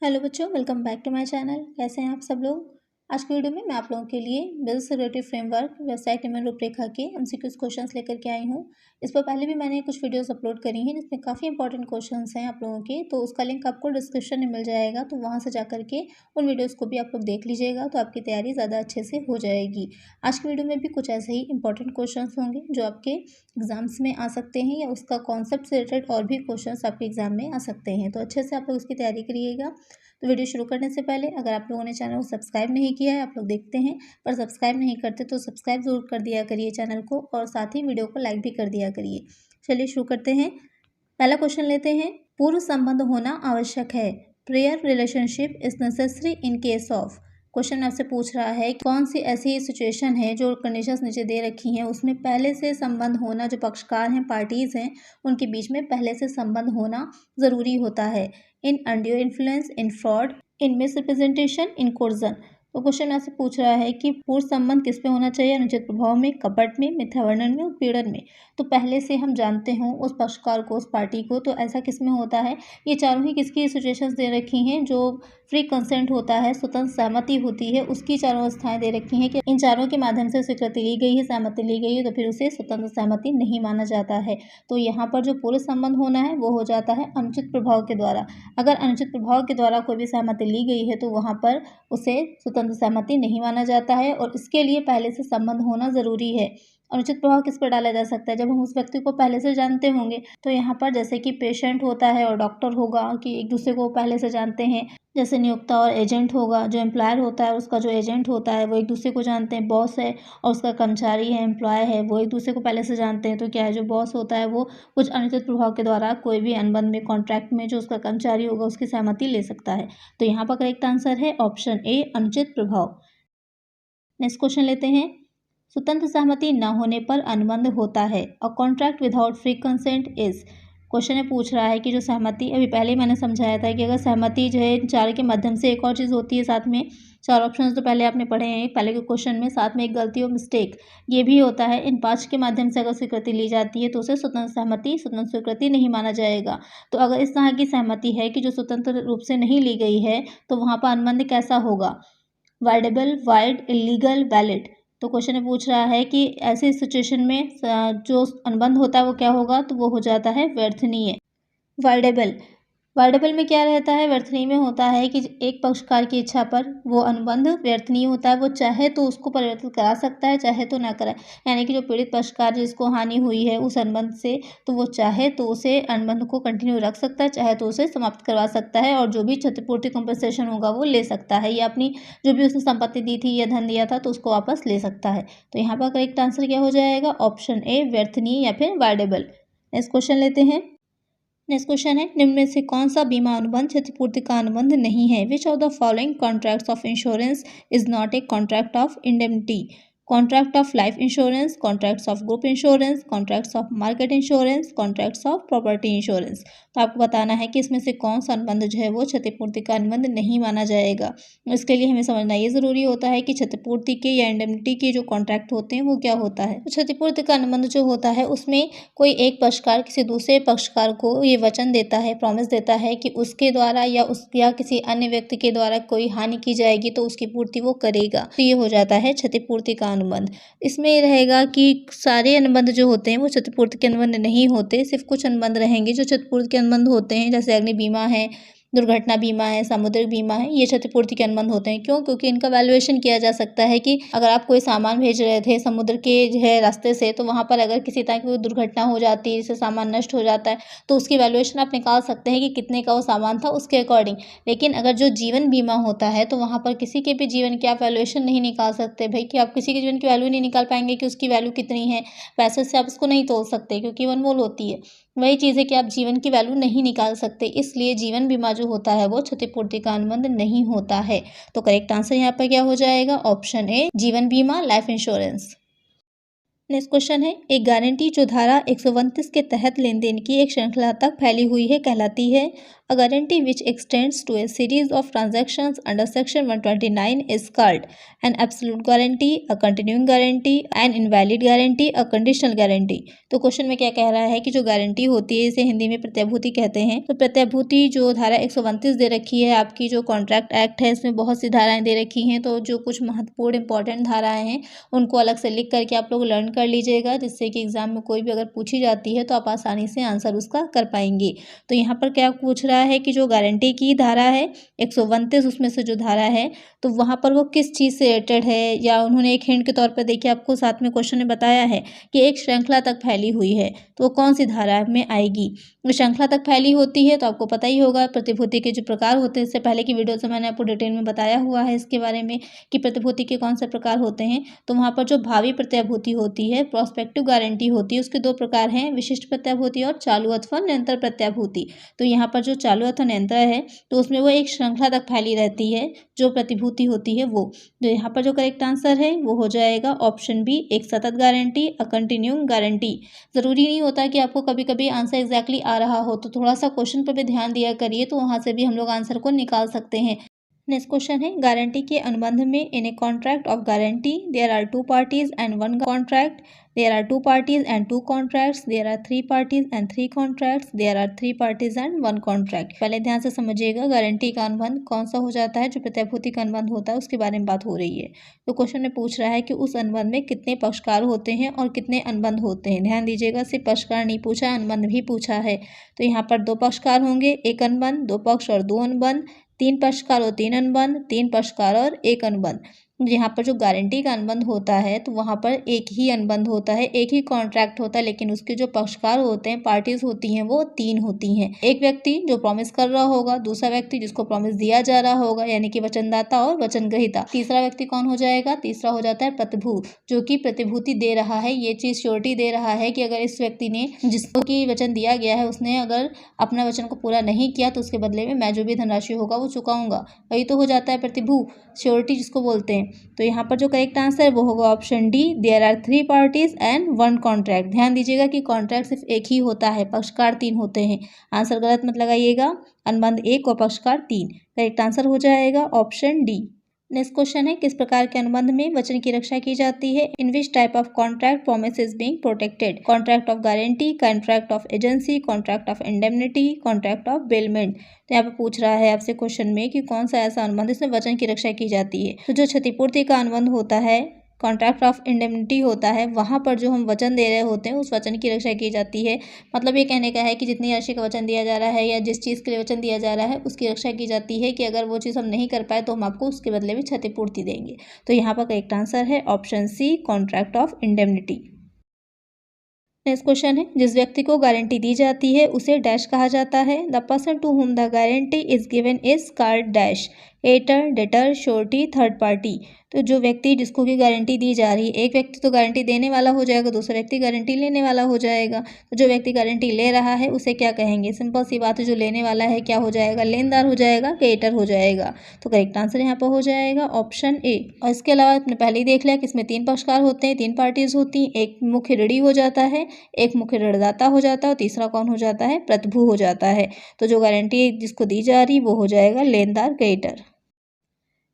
Hello बच्चों, welcome back to my channel. कैसे हैं आप सब लोग। आज की वीडियो में मैं आप लोगों के लिए बिजनेस रेगुलेटरी फ्रेमवर्क व्यवसायिक नियमन रूपरेखा के एमसीक्यूज क्वेश्चंस लेकर के आई हूं। इस पर पहले भी मैंने कुछ वीडियोस अपलोड करी हैं जिसमें काफ़ी इंपॉर्टेंट क्वेश्चंस हैं आप लोगों के, तो उसका लिंक आपको डिस्क्रिप्शन में मिल जाएगा, तो वहाँ से जा करके उन वीडियोज़ को भी आप लोग देख लीजिएगा, तो आपकी तैयारी ज़्यादा अच्छे से हो जाएगी। आज की वीडियो में भी कुछ ऐसे ही इंपॉर्टेंट क्वेश्चन होंगे जो आपके एग्जाम्स में आ सकते हैं, या उसका कॉन्सेप्ट से रिलेटेड और भी क्वेश्चन आपके एग्जाम में आ सकते हैं, तो अच्छे से आप लोग उसकी तैयारी करिएगा। तो वीडियो शुरू करने से पहले अगर आप लोगों ने चैनल को सब्सक्राइब नहीं किया है, आप लोग देखते हैं पर सब्सक्राइब नहीं करते, तो सब्सक्राइब जरूर कर दिया करिए चैनल को, और साथ ही वीडियो को लाइक भी कर दिया करिए। चलिए शुरू करते हैं। पहला क्वेश्चन लेते हैं। पूर्व संबंध होना आवश्यक है। Prayer relationship is necessary in case of. Question आपसे पूछ रहा है कौन सी ऐसी सिचुएशन है, जो कंडीशंस नीचे दे रखी हैं उसमें पहले से संबंध होना, जो पक्षकार हैं, पार्टीज हैं, उनके बीच में पहले से संबंध होना ज़रूरी होता है। इन अनड्यू इन्फ्लुएंस, इन फ्रॉड, इन मिसरिप्रेजेंटेशन, इन कोर्जन। तो क्वेश्चन आपसे पूछ रहा है कि पूर्व संबंध किस पे होना चाहिए। अनुचित प्रभाव में, कपट में, मिथ्या वर्णन में, उत्पीड़न में। तो पहले से हम जानते हों उस पक्षकार को, उस पार्टी को, तो ऐसा किस में होता है। ये चारों ही किसकी सिचुएशंस दे रखी हैं, जो फ्री कंसेंट होता है, स्वतंत्र सहमति होती है, उसकी चारों अवस्थाएं दे रखी हैं कि इन चारों के माध्यम से स्वीकृति ली गई है, सहमति ली गई है, तो फिर उसे स्वतंत्र सहमति नहीं माना जाता है। तो यहाँ पर जो पूर्व संबंध होना है वो हो जाता है अनुचित प्रभाव के द्वारा। अगर अनुचित प्रभाव के द्वारा कोई भी सहमति ली गई है तो वहाँ पर उसे स्वतंत्र सहमति नहीं माना जाता है, और इसके लिए पहले से संबंध होना ज़रूरी है। अनुचित प्रभाव किस पर डाला जा सकता है, जब हम उस व्यक्ति को पहले से जानते होंगे, तो यहाँ पर जैसे कि पेशेंट होता है और डॉक्टर होगा कि एक दूसरे को पहले से जानते हैं। जैसे नियोक्ता और एजेंट होगा, जो एम्प्लॉयर होता है उसका जो एजेंट होता है वो एक दूसरे को जानते हैं। बॉस है और उसका कर्मचारी है, एम्प्लॉय है, वो एक दूसरे को पहले से जानते हैं। तो क्या है, जो बॉस होता है वो कुछ अनुचित प्रभाव के द्वारा कोई भी अनुबंध में, कॉन्ट्रैक्ट में जो उसका कर्मचारी होगा उसकी सहमति ले सकता है। तो यहाँ पर करेक्ट आंसर है ऑप्शन ए, अनुचित प्रभाव। नेक्स्ट क्वेश्चन लेते हैं। स्वतंत्र सहमति न होने पर अनुबंध होता है। A contract without free consent is. Question में पूछ रहा है कि जो सहमति, अभी पहले ही मैंने समझाया था कि अगर सहमति जो है चार के माध्यम से, एक और चीज़ होती है साथ में, चार ऑप्शंस तो पहले आपने पढ़े हैं पहले के क्वेश्चन में, साथ में एक गलती और मिस्टेक ये भी होता है। इन पांच के माध्यम से अगर स्वीकृति ली जाती है तो उसे स्वतंत्र सहमति, स्वतंत्र स्वीकृति नहीं माना जाएगा। तो अगर इस तरह की सहमति है कि जो स्वतंत्र रूप से नहीं ली गई है, तो वहाँ पर अनुबंध कैसा होगा। Voidable, wide, illegal, valid. तो क्वेश्चन में पूछ रहा है कि ऐसी सिचुएशन में जो अनुबंध होता है वो क्या होगा, तो वो हो जाता है व्यर्थनीय। वाइडेबल, वाइडेबल में क्या रहता है, व्यर्थनीय में होता है कि एक पक्षकार की इच्छा पर वो अनुबंध व्यर्थनीय होता है। वो चाहे तो उसको परिवर्तित करा सकता है, चाहे तो ना कराए। यानी कि जो पीड़ित पक्षकार जिसको हानि हुई है उस अनुबंध से, तो वो चाहे तो उसे अनुबंध को कंटिन्यू रख सकता है, चाहे तो उसे समाप्त करवा सकता है, और जो भी क्षतिपूर्ति कंपनसेशन होगा वो ले सकता है, या अपनी जो भी उसने संपत्ति दी थी या धन दिया था तो उसको वापस ले सकता है। तो यहाँ पर करेक्ट आंसर क्या हो जाएगा, ऑप्शन ए, व्यर्थनीय या फिर वाइडेबल। नेक्स्ट क्वेश्चन लेते हैं। नेक्स्ट क्वेश्चन है, निम्न में से कौन सा बीमा अनुबंध क्षतिपूर्ति का अनुबंध नहीं है। Which of the following contracts of insurance is not a contract of indemnity. Contract of life insurance, contracts of group insurance, contracts of market insurance, contracts of property insurance. तो आपको बताना है कि इसमें से कौन सा अनुबंध जो है वो क्षतिपूर्ति का अनुबंध नहीं माना जाएगा। इसके लिए हमें समझना ये ज़रूरी होता है कि क्षतिपूर्ति के या इंडेमनिटी के जो कॉन्ट्रैक्ट होते हैं वो क्या होता है। तो क्षतिपूर्ति का अनुबंध जो होता है उसमें कोई एक पक्षकार किसी दूसरे पक्षकार को ये वचन देता है, प्रॉमिस देता है कि उसके द्वारा या किसी अन्य व्यक्ति के द्वारा कोई हानि की जाएगी तो उसकी पूर्ति वो करेगा। तो ये हो जाता है क्षतिपूर्ति का अनुबंध। इसमें ये रहेगा कि सारे अनुबंध जो होते हैं वो क्षतिपूर्ति के अनुबंध नहीं होते, सिर्फ कुछ अनुबंध रहेंगे जो क्षतिपूर्ति के अनुबंध होते हैं, जैसे अग्नि बीमा है, दुर्घटना बीमा है, सामुद्रिक बीमा है, ये क्षतिपूर्ति के अनुबंध होते हैं। क्यों, क्योंकि इनका वैल्यूएशन किया जा सकता है कि अगर आप कोई सामान भेज रहे थे समुद्र के जो है रास्ते से, तो वहाँ पर अगर किसी तरह की कोई दुर्घटना हो जाती है, जैसे सामान नष्ट हो जाता है, तो उसकी वैल्यूएशन आप निकाल सकते हैं कि कितने का वो सामान था उसके अकॉर्डिंग। लेकिन अगर जो जीवन बीमा होता है तो वहाँ पर किसी के भी जीवन की आप वैल्यूएशन नहीं निकाल सकते भाई, कि आप किसी के जीवन की वैल्यू नहीं निकाल पाएंगे कि उसकी वैल्यू कितनी है। पैसे से आप उसको नहीं तोल सकते क्योंकि वन मोल होती है। वही चीज़ है कि आप जीवन की वैल्यू नहीं निकाल सकते, इसलिए जीवन बीमा जो होता है वो क्षतिपूर्ति का अनुबंध नहीं होता है। तो करेक्ट आंसर यहाँ पर क्या हो जाएगा, ऑप्शन ए, जीवन बीमा, लाइफ इंश्योरेंस। नेक्स्ट क्वेश्चन है, एक गारंटी जो धारा 129 के तहत लेन देन की एक श्रृंखला तक फैली हुई है कहलाती है। A guarantee which extends to a series of transactions under Section 129 is called an absolute guarantee, a continuing guarantee, an invalid guarantee, a conditional guarantee। तो क्वेश्चन में क्या कह रहा है कि जो गारंटी होती है इसे हिंदी में प्रत्याभूति कहते हैं। तो प्रत्याभूति जो धारा 129 दे रखी है आपकी जो कॉन्ट्रैक्ट एक्ट है, इसमें बहुत सी धाराएं दे रखी हैं। तो जो कुछ महत्वपूर्ण इंपॉर्टेंट धाराएं हैं उनको अलग से लिख करके आप लोग लर्न कर लीजिएगा, जिससे कि एग्जाम में कोई भी अगर पूछी जाती है तो आप आसानी से आंसर उसका कर पाएंगे। तो यहाँ पर क्या पूछ रहा है कि जो गारंटी की धारा है 129 उसमें से जो धारा है तो वहाँ पर वो किस चीज़ से रिलेटेड है, या उन्होंने एक हिंट के तौर पर देखिए आपको साथ में क्वेश्चन में बताया है कि एक श्रृंखला तक फैली हुई है, तो वो कौन सी धारा में आएगी। वो श्रृंखला तक फैली होती है तो आपको पता ही होगा प्रतिभूति के जो प्रकार होते हैं, इससे पहले की वीडियो से मैंने आपको डिटेल में बताया हुआ है इसके बारे में कि प्रतिभूति के कौन से प्रकार होते हैं। तो वहाँ पर जो भावी प्रत्याभूति होती है, प्रोस्पेक्टिव गारंटी होती है, उसके दो प्रकार हैं, विशिष्ट प्रत्याभूति और चालू अथवा निरंतर प्रत्याभूति। तो यहाँ पर जो चालू अथवा निरंतर है तो उसमें वो एक श्रृंखला तक फैली रहती है जो प्रतिभूति होती है वो। तो यहाँ पर जो करेक्ट आंसर है वो हो जाएगा ऑप्शन बी, एक सतत गारंटी, अ कंटिन्यूइंग गारंटी। ज़रूरी नहीं होता कि आपको कभी कभी आंसर एग्जैक्टली आ रहा हो, तो थोड़ा सा क्वेश्चन पर भी ध्यान दिया करिए, तो वहाँ से भी हम लोग आंसर को निकाल सकते हैं। नेक्स्ट क्वेश्चन है, गारंटी के अनुबंध में in a contract of guarantee there are two parties and one contract, there are two parties and two contracts, there are three parties and three contracts, there are three parties and one contract. पहले ध्यान से समझिएगा guarantee का अनुबंध कौन सा हो जाता है, जो प्रत्याभूति का अनुबंध होता है उसके बारे में बात हो रही है। तो क्वेश्चन में पूछ रहा है कि उस अनुबंध में कितने पक्षकार होते हैं और कितने अनुबंध होते हैं। ध्यान दीजिएगा, सिर्फ पक्षकार नहीं पूछा, अनुबंध भी पूछा है। तो यहाँ पर दो पक्षकार होंगे, एक अनुबंध, दो पक्ष और दो अनुबंध, तीन पक्षकार और तीन अनुबंध, तीन पक्षकार और एक अनुबंध। यहाँ पर जो गारंटी का अनुबंध होता है तो वहाँ पर एक ही अनुबंध होता है, एक ही कॉन्ट्रैक्ट होता है, लेकिन उसके जो पक्षकार होते हैं, पार्टीज होती हैं, वो तीन होती हैं। एक व्यक्ति जो प्रॉमिस कर रहा होगा, दूसरा व्यक्ति जिसको प्रॉमिस दिया जा रहा होगा यानी कि वचनदाता और वचनग्रहीता, तीसरा व्यक्ति कौन हो जाएगा, तीसरा हो जाता है प्रतिभू, जो कि प्रतिभूति दे रहा है, ये चीज़ श्योरिटी दे रहा है कि अगर इस व्यक्ति ने जिसको कि वचन दिया गया है उसने अगर अपना वचन को पूरा नहीं किया तो उसके बदले में मैं जो भी धनराशि होगा वो चुकाऊंगा, वही तो हो जाता है प्रतिभू, श्योरिटी जिसको बोलते हैं। तो यहाँ पर जो करेक्ट आंसर है वो होगा option D, there are three parties and one contract. ध्यान दीजिएगा कि कॉन्ट्रैक्ट सिर्फ एक ही होता है, पक्षकार तीन होते हैं। आंसर गलत मत लगाइएगा, अनुबंध एक और पक्षकार तीन। करेक्ट आंसर हो जाएगा ऑप्शन डी। नेक्स्ट क्वेश्चन है, किस प्रकार के अनुबंध में वचन की रक्षा की जाती है। In which type of contract promise is being protected, contract of guarantee, contract of agency, contract of indemnity, contract of bailment. तो यहाँ पे पूछ रहा है आपसे क्वेश्चन में कि कौन सा ऐसा अनुबंध इसमें वचन की रक्षा की जाती है। तो जो क्षतिपूर्ति का अनुबंध होता है, कॉन्ट्रैक्ट ऑफ इंडेमनिटी होता है, वहाँ पर जो हम वचन दे रहे होते हैं उस वचन की रक्षा की जाती है। मतलब ये कहने का है कि जितनी राशि का वचन दिया जा रहा है या जिस चीज़ के लिए वचन दिया जा रहा है उसकी रक्षा की जाती है कि अगर वो चीज़ हम नहीं कर पाए तो हम आपको उसके बदले में क्षतिपूर्ति देंगे। तो यहाँ पर करेक्ट आंसर है option C, contract of indemnity. Next question है, जिस व्यक्ति को गारंटी दी जाती है उसे डैश कहा जाता है। The person to whom the guarantee is given is called dash, eater, debtor, surety, third party. तो जो व्यक्ति जिसको की गारंटी दी जा रही है, एक व्यक्ति तो गारंटी देने वाला हो जाएगा, दूसरा व्यक्ति गारंटी लेने वाला हो जाएगा। तो जो व्यक्ति गारंटी ले रहा है उसे क्या कहेंगे, सिंपल सी बात है, जो लेने वाला है क्या हो जाएगा, लेनदार हो जाएगा, एटर हो जाएगा। तो करेक्ट आंसर यहाँ पर हो जाएगा ऑप्शन ए। और इसके अलावा आपने पहले ही देख लिया कि इसमें तीन पक्षकार होते हैं, तीन पार्टीज होती हैं, एक मुख्य ऋणी हो जाता है, एक मुख्य ऋणदाता हो जाता है और तीसरा कौन हो जाता है, प्रतिभू हो जाता है। तो जो गारंटी जिसको दी जा रही वो हो जाएगा लेनदार, क्रेडिटर।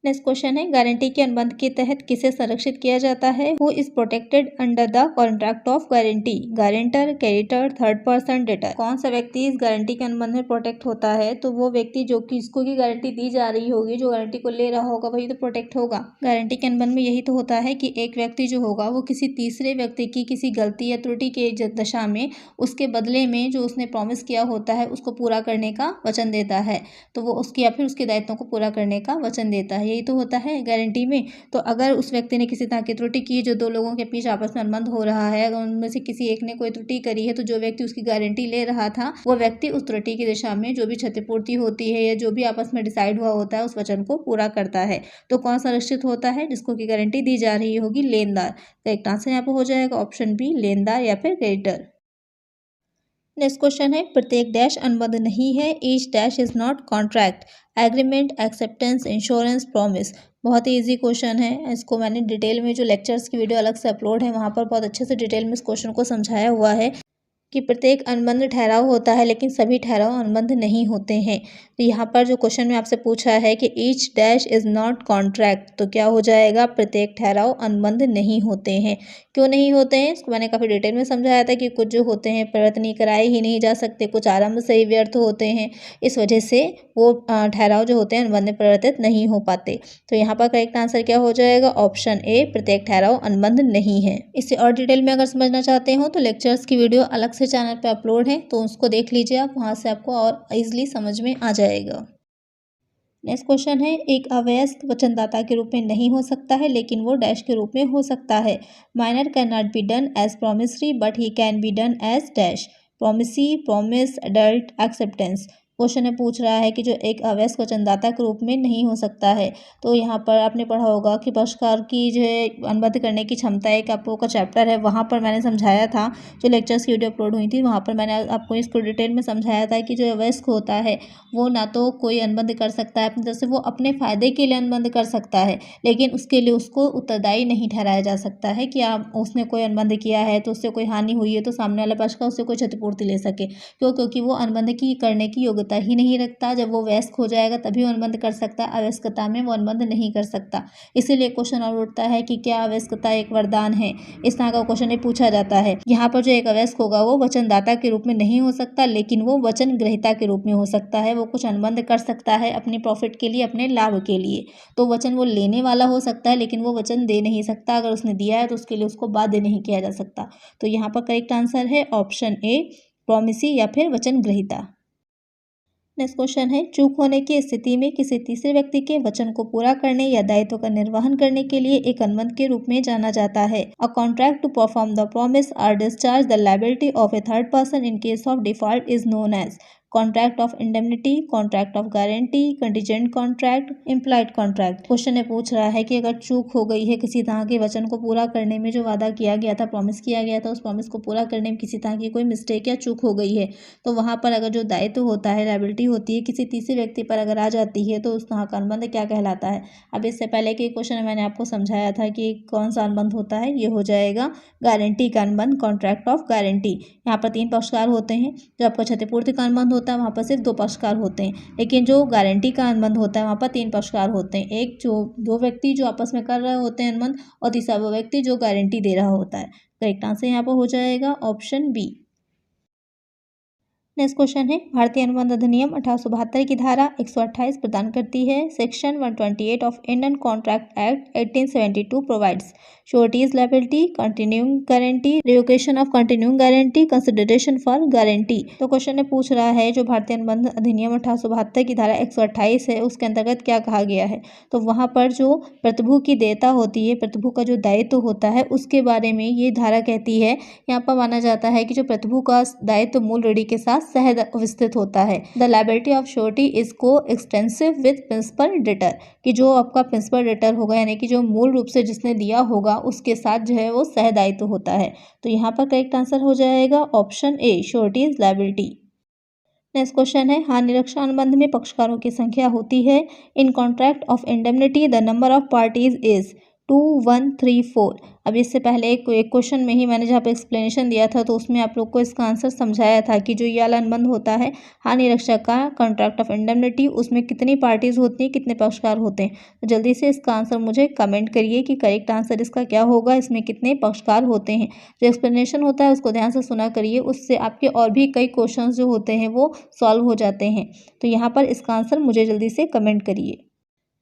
नेक्स्ट क्वेश्चन है, गारंटी के अनुबंध के तहत किसे संरक्षित किया जाता है। Who is protected under the contract of guarantee, guarantor, creditor, third person, debtor. कौन सा व्यक्ति इस गारंटी के अनुबंध में प्रोटेक्ट होता है, तो वो व्यक्ति जो कि इसको की गारंटी दी जा रही होगी, जो गारंटी को ले रहा होगा वही तो प्रोटेक्ट होगा। गारंटी के अनुबंध में यही तो होता है कि एक व्यक्ति जो होगा वो किसी तीसरे व्यक्ति की किसी गलती या त्रुटि के दशा में उसके बदले में जो उसने प्रॉमिस किया होता है उसको पूरा करने का वचन देता है, तो वो उसकी या फिर उसके दायित्वों को पूरा करने का वचन देता है। यही तो होता है गारंटी में। तो अगर उस व्यक्ति ने किसी तरह की त्रुटि की, जो दो लोगों के बीच आपस में अनुबंध हो रहा है, अगर उनमें से किसी एक ने कोई त्रुटि करी है, तो जो व्यक्ति उसकी गारंटी ले रहा था वो व्यक्ति उस त्रुटि की दिशा में जो भी क्षतिपूर्ति होती है या जो भी आपस में डिसाइड हुआ होता है उस वचन को पूरा करता है। तो कौन संरक्षित होता है, जिसको की गारंटी दी जा रही होगी, लेनदार। करेक्ट आंसर यहाँ पर हो जाएगा ऑप्शन बी, लेनदार या फिर क्रेडिटर। नेक्स्ट क्वेश्चन है, प्रत्येक डैश अनुबंध नहीं है। Each dash is not contract, agreement, acceptance, insurance, promise. बहुत ही इजी क्वेश्चन है, इसको मैंने डिटेल में जो लेक्चर्स की वीडियो अलग से अपलोड है वहाँ पर बहुत अच्छे से डिटेल में इस क्वेश्चन को समझाया हुआ है। कि प्रत्येक अनुबंध ठहराव होता है लेकिन सभी ठहराव अनुबंध नहीं होते हैं। तो यहाँ पर जो क्वेश्चन में आपसे पूछा है कि each dash is not contract, तो क्या हो जाएगा, प्रत्येक ठहराव अनुबंध नहीं होते हैं। क्यों नहीं होते हैं, इसको मैंने काफ़ी डिटेल में समझाया था कि कुछ जो होते हैं परिवर्तनीय कराए ही नहीं जा सकते, कुछ आरंभ से ही व्यर्थ होते हैं, इस वजह से वो ठहराव जो होते हैं अनुबंध में परिवर्तित नहीं हो पाते। तो यहाँ पर करेक्ट आंसर क्या हो जाएगा, ऑप्शन ए, प्रत्येक ठहराव अनुबंध नहीं है। इससे और डिटेल में अगर समझना चाहते हो तो लेक्चर्स की वीडियो अलग से चैनल पे अपलोड है, तो उसको देख लीजिए आप, वहाँ से आपको और ईजिली समझ में आ जाएगा। नेक्स्ट क्वेश्चन है, एक अवयस्क वचनदाता के रूप में नहीं हो सकता है लेकिन वो डैश के रूप में हो सकता है। Minor can not be done as promissory but he can be done as dash, promisee, promise, adult, acceptance. Question में पूछ रहा है कि जो एक अवयस्क वचनदाता के रूप में नहीं हो सकता है। तो यहाँ पर आपने पढ़ा होगा कि पक्षकार की जो है अनुबंध करने की क्षमता, एक आप लोगों का चैप्टर है, वहाँ पर मैंने समझाया था, जो लेक्चर्स की वीडियो अपलोड हुई थी वहाँ पर मैंने आपको इसको डिटेल में समझाया था कि जो अवयस्क होता है वो ना तो कोई अनुबंध कर सकता है अपनी तरफ से, वो अपने फ़ायदे के लिए अनुबंध कर सकता है लेकिन उसके लिए उसको उत्तरदायी नहीं ठहराया जा सकता है कि आप उसने कोई अनुबंध किया है तो उससे कोई हानि हुई है तो सामने वाला पक्ष का उससे कोई क्षतिपूर्ति ले सके। क्यों, क्योंकि वो अनुबंध की करने की योग्यता ही नहीं रखता। जब वो वयस्क हो जाएगा तभी वो अनुबंध कर सकता है, अवयस्कता में वो अनुबंध नहीं कर सकता। इसीलिए क्वेश्चन और उठता है कि क्या अवयस्कता एक वरदान है, इस तरह का क्वेश्चन ये पूछा जाता है। यहाँ पर जो एक अवयस्क होगा वो वचनदाता के रूप में नहीं हो सकता लेकिन वो वचन ग्रहीता के रूप में हो सकता है। वो कुछ अनुबंध कर सकता है अपने प्रॉफिट के लिए, अपने लाभ के लिए। तो वचन वो लेने वाला हो सकता है लेकिन वो वचन दे नहीं सकता। अगर उसने दिया है तो उसके लिए उसको बाध्य नहीं किया जा सकता। तो यहाँ पर करेक्ट आंसर है ऑप्शन ए, प्रोमिसी या फिर वचन ग्रहीता। नेक्स्ट क्वेश्चन है, चूक होने की स्थिति में किसी तीसरे व्यक्ति के वचन को पूरा करने या दायित्व का निर्वहन करने के लिए एक अनुबंध के रूप में जाना जाता है। A contract to perform the promise और discharge the liability of a third person in case of default is known as contract of indemnity, contract of guarantee, contingent contract, implied contract. Question में पूछ रहा है कि अगर चूक हो गई है किसी तरह के वचन को पूरा करने में, जो वादा किया गया था, प्रॉमिस किया गया था, उस प्रॉमिस को पूरा करने में किसी तरह की कोई मिस्टेक या चूक हो गई है, तो वहाँ पर अगर जो दायित्व होता है, लायबिलिटी होती है, किसी तीसरे व्यक्ति पर अगर आ जाती है तो उस तरह का अनुबंध क्या कहलाता है। अब इससे पहले के क्वेश्चन में मैंने आपको समझाया था कि कौन सा अनुबंध होता है, ये हो जाएगा गारंटी का अनुबंध, कॉन्ट्रैक्ट ऑफ गारंटी। यहाँ पर 3 पक्षकार होते हैं। जो आपका क्षतिपूर्ति का अनुबंध होता है वहाँ पर सिर्फ 2 पक्षकार होते हैं, लेकिन जो गारंटी का अनुबंध होता है वहाँ पर 3 पक्षकार होते हैं। एक जो 2 व्यक्ति जो आपस में कर रहे होते हैं अनुबंध, और तीसरा वो व्यक्ति जो गारंटी दे रहा होता है। करेक्ट आंसर यहाँ पर हो जाएगा ऑप्शन बी। नेक्स्ट क्वेश्चन है, भारतीय अनुबंध अधिनियम 1872 की धारा 128 प्रदान करती है, section 128 of Indian contract act 1872 provides sureties liability, continuing guarantee, revocation of continuing guarantee, consideration for guarantee. तो क्वेश्चन ने पूछ रहा है जो भारतीय अनुबंध अधिनियम 1872 की धारा 128 है उसके अंतर्गत क्या कहा गया है। तो वहाँ पर जो प्रतिभू की देयता होती है, प्रतिभू का जो दायित्व होता है, उसके बारे में ये धारा कहती है। यहाँ पर माना जाता है कि जो प्रतिभू का दायित्व मूल ऋणी के साथ सह विस्तृत होता है। The liability of surety is को एक्सटेंसिव विद प्रिंसिपल डेटर, कि जो आपका प्रिंसिपल डेटर होगा यानी कि जो मूल रूप से जिसने दिया होगा उसके साथ जो है वो सह दायित्व होता है। तो यहाँ पर करेक्ट आंसर हो जाएगा option A, surety is liability. Next question है, हानि रक्षा अनुबंध में पक्षकारों की संख्या होती है। इन contract of indemnity the number of parties is 2, 1, 3, 4। अब इससे पहले एक क्वेश्चन में ही मैंने जहाँ पे एक्सप्लेनेशन दिया था तो उसमें आप लोग को इसका आंसर समझाया था कि जो ये वाला अनुबंध होता है हानि रक्षा का, कॉन्ट्रैक्ट ऑफ इंडेमनिटी, उसमें कितनी पार्टीज होती हैं, कितने पक्षकार होते हैं। तो जल्दी से इसका आंसर मुझे कमेंट करिए कि करेक्ट आंसर इसका क्या होगा, इसमें कितने पक्षकार होते हैं। जो एक्सप्लेनेशन होता है उसको ध्यान से सुना करिए, उससे आपके और भी कई क्वेश्चन जो होते हैं वो सॉल्व हो जाते हैं। तो यहाँ पर इसका आंसर मुझे जल्दी से कमेंट करिए।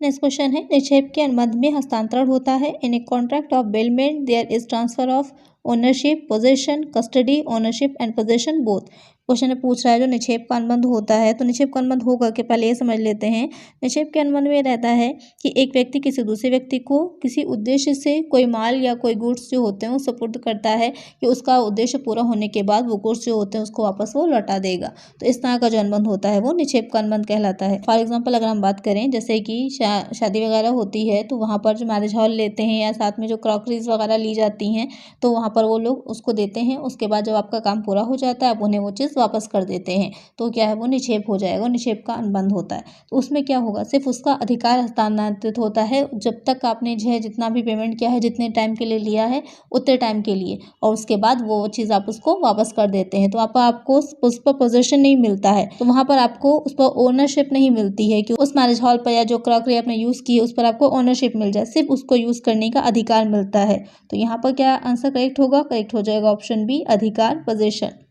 नेक्स्ट क्वेश्चन है, निक्षेप के अनुबंध में हस्तांतरण होता है। In a contract of bailment there is transfer of ownership, possession, custody, ownership and possession both. Question में पूछ रहा है जो निक्षेप का अनुबंध होता है, तो निक्षेप का अनुबंध होगा कि पहले ये समझ लेते हैं। निक्षेप के अनुबंध में रहता है कि एक व्यक्ति किसी दूसरे व्यक्ति को किसी उद्देश्य से कोई माल या कोई गुड्स जो होते हैं वो सुपुर्द करता है कि उसका उद्देश्य पूरा होने के बाद वो गुड्स जो होते हैं उसको वापस वो लौटा देगा। तो इस तरह का जो अनुबंध होता है वो निक्षेप का अनुबंध कहलाता है। फॉर एग्जाम्पल अगर हम बात करें जैसे कि शादी वगैरह होती है तो वहाँ पर जो मैरिज हॉल लेते हैं या साथ में जो क्रॉकरीज वगैरह ली जाती हैं तो वहाँ पर वो लोग उसको देते हैं। उसके बाद जब आपका काम पूरा हो जाता है आप उन्हें वो चीज़ वापस कर देते हैं तो क्या है वो निक्षेप हो जाएगा, निक्षेप का अनुबंध होता है। तो उसमें क्या होगा, सिर्फ उसका अधिकार हस्तांतरित होता है जब तक आपने जो है जितना भी पेमेंट किया है, जितने टाइम के लिए लिया है उतने टाइम के लिए, और उसके बाद वो चीज़ आप उसको वापस कर देते हैं। तो आपको उस पर पोजीशन नहीं मिलता है, तो वहाँ पर आपको उस पर ओनरशिप नहीं मिलती है कि उस मैरिज हॉल पर या जो क्रॉकरी आपने यूज़ की है उस पर आपको ओनरशिप मिल जाए, सिर्फ उसको यूज़ करने का अधिकार मिलता है। तो यहाँ पर क्या आंसर करेक्ट होगा, करेक्ट हो जाएगा ऑप्शन बी, अधिकार, पोजीशन।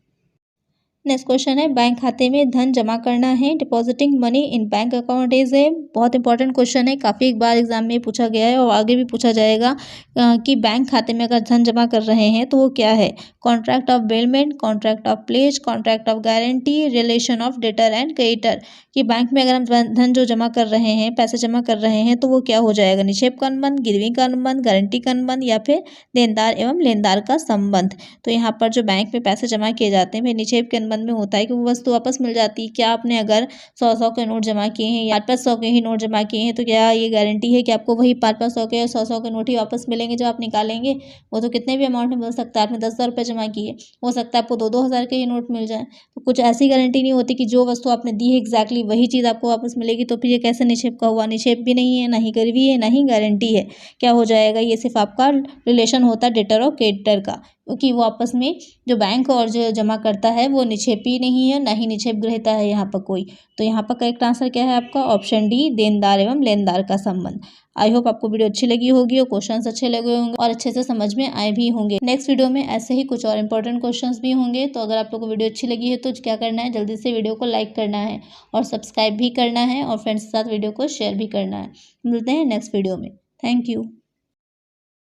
नेक्स्ट क्वेश्चन है, बैंक खाते में धन जमा करना है, depositing money in bank account is a. बहुत इंपॉर्टेंट क्वेश्चन है, काफ़ी एक बार एग्जाम में पूछा गया है और आगे भी पूछा जाएगा कि बैंक खाते में अगर धन जमा कर रहे हैं तो वो क्या है। Contract of bailment, contract of pledge, contract of guarantee, relation of debtor and creditor. कि बैंक में अगर हम धन जो जमा कर रहे हैं, पैसे जमा कर रहे हैं तो वो क्या हो जाएगा, निक्षेप का अनुबंध, गिरवी का अनुबंध, गारंटी का अनुबंध या फिर देनदार एवं लेनदार का संबंध। तो यहाँ पर जो बैंक में पैसे जमा किए जाते हैं फिर निक्षेप के अनुबंध में होता है कि वो वस्तु वापस मिल जाती है। क्या आपने अगर 100 के नोट जमा किए हैं या 500 के ही नोट जमा किए हैं तो क्या ये गारंटी है कि आपको वही 500 के या 100 के नोट ही वापस मिलेंगे जब आप निकालेंगे। वो तो कितने भी अमाउंट में मिल सकता है, आपने 10,000 रुपये जमा किए, हो सकता है आपको 2-2 हज़ार के ही नोट मिल जाए। तो कुछ ऐसी गारंटी नहीं होती कि जो वस्तु आपने दी है एग्जैक्टली वही चीज़ आपको वापस मिलेगी। तो फिर ये कैसे निक्षेप का हुआ, निक्षेप भी नहीं है, ना ही गिरवी है, ना ही गारंटी है। क्या हो जाएगा, ये सिर्फ आपका रिलेशन होता है डेटर और क्रेडिटर का, क्योंकि वो आपस में जो बैंक और जो जमा करता है वो निक्षेपी नहीं है, ना ही निक्षेप ग्रहीता है यहाँ पर कोई। तो यहाँ पर करेक्ट आंसर क्या है आपका, ऑप्शन डी, देनदार एवं लेनदार का संबंध। आई होप आपको वीडियो अच्छी लगी होगी और क्वेश्चंस अच्छे लगे होंगे और अच्छे से समझ में आए भी होंगे। नेक्स्ट वीडियो में ऐसे ही कुछ और इंपॉर्टेंट क्वेश्चंस भी होंगे। तो अगर आप लोग को वीडियो अच्छी लगी है तो क्या करना है, जल्दी से वीडियो को लाइक करना है और सब्सक्राइब भी करना है और फ्रेंड्स के साथ वीडियो को शेयर भी करना है। मिलते हैं नेक्स्ट वीडियो में। Thank you.